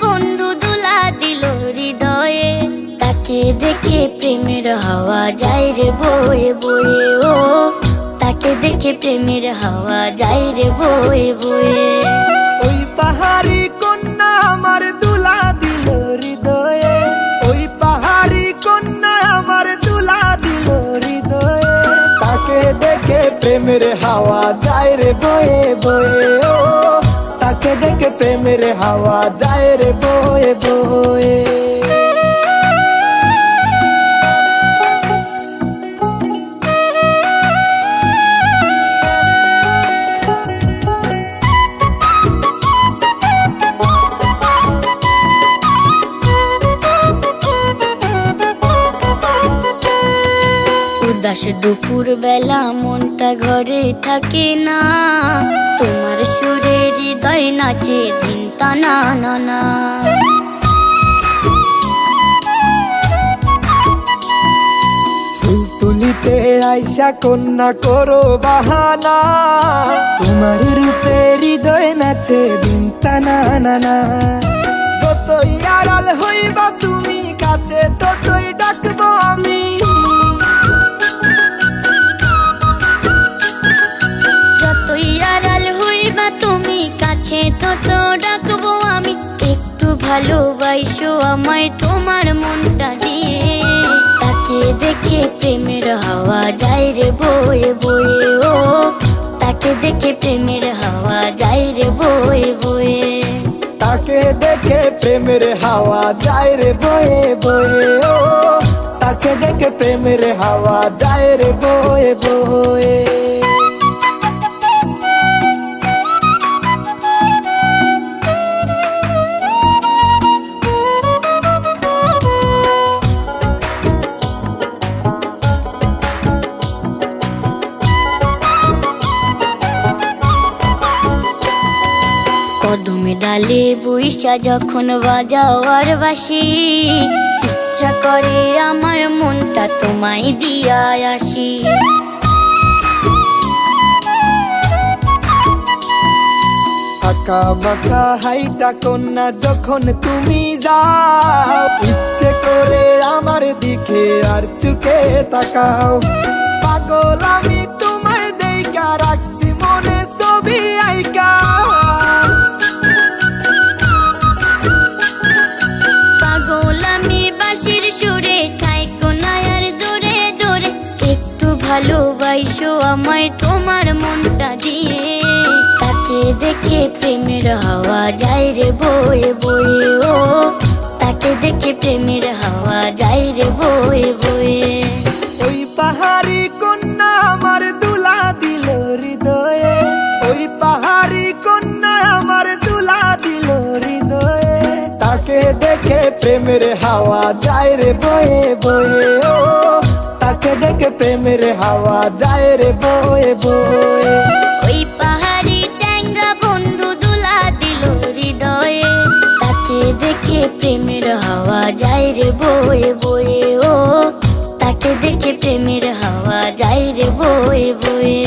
বন্ধু দুলা দিল হৃদয়ে, তাকে দেখে প্রেমের হাওয়া যায় রে বয়ে বয়ে। ও তাকে দেখে প্রেমের হাওয়া যায় রে বয়ে বয়ে। ওই পাহাড়ি কন্যা আমার দুলা দিল হৃদয়ে, ওই পাহাড়ি কন্যা আমার দুলা দিল হৃদয়ে। তাকে দেখে প্রেমের হাওয়া যায় রে বয়ে বয়ে। ও তাকে দেখে প্রেমের হাওয়া যায় রে বয়ে বয়ে। উদাস দুপুর বেলা মনটা ঘরে থাকে না, তোমার সুরে হৃদয় নাচে চিন্তা না না না। ফুল তুলিতে আইসা কন্যা করো বাহানা, তোমার রূপে হৃদয় নাচে দিন টানা না না। যতই আড়াল হইবা তুমি কাছে ততই ডাকবো আমি, যতই আড়াল হইবা তুমি কাছে তত ডাকবো আমি। একটু ভালোবাসো আমায় তোমার মনটা দিয়ে, তাকে দেখে প্রেমের হাওয়া যায় রে বয়ে বয়ে। ও তাকে দেখে প্রেমের হাওয়া যায় রে বয়ে বয়ে। তাকে দেখে প্রেমের হাওয়া যায় রে বয়ে বয়ে। ও তাকে দেখে প্রেমের হাওয়া যায় রে বয়ে বয়ে। কদমে ডালে বইসা যখন বাজাওয়ার বাসি, ইচ্ছা করে আমার মনটা তোমায় দিয়া আসি। আঁকা বাঁকা হাইটা কন্যা যখন তুমি যাও, ইচ্ছে করে আমার দিকে আর চুকে তাকাও। পাগল আমি তোমায় দেইকা রাখছি মনে ছবি আইকা, পাগল আমি বাঁশির সুরে খাই কোনায়ার দূরে দূরে। একটু ভালোবাসো আমায় তোমার মনটা দিয়ে, তাকে দেখে প্রেমের হাওয়া যায় রে বয়ে বয়ে। ও তাকে দেখে প্রেমের হাওয়া যায় রে বয়ে বয়ে। ওই পাহাড়ি কন্যা আমার দুলা দিল হৃদয়ে, ওই পাহাড়ি কন্যা আমার দুলা দিল হৃদয়ে। তাকে দেখে প্রেমের হাওয়া যায় রে বয়ে বয়ে। ও তাকে দেখে প্রেমের হাওয়া যায় রে বয়ে বয়ে। ওই পাহাড়ি চ্যাংরা বন্ধু দুলা দিল হৃদয়ে, তাকে দেখে প্রেমের হাওয়া যায় রে বয়ে বয়ে। ও তাকে দেখে প্রেমের হাওয়া যায় রে বয়ে বয়ে।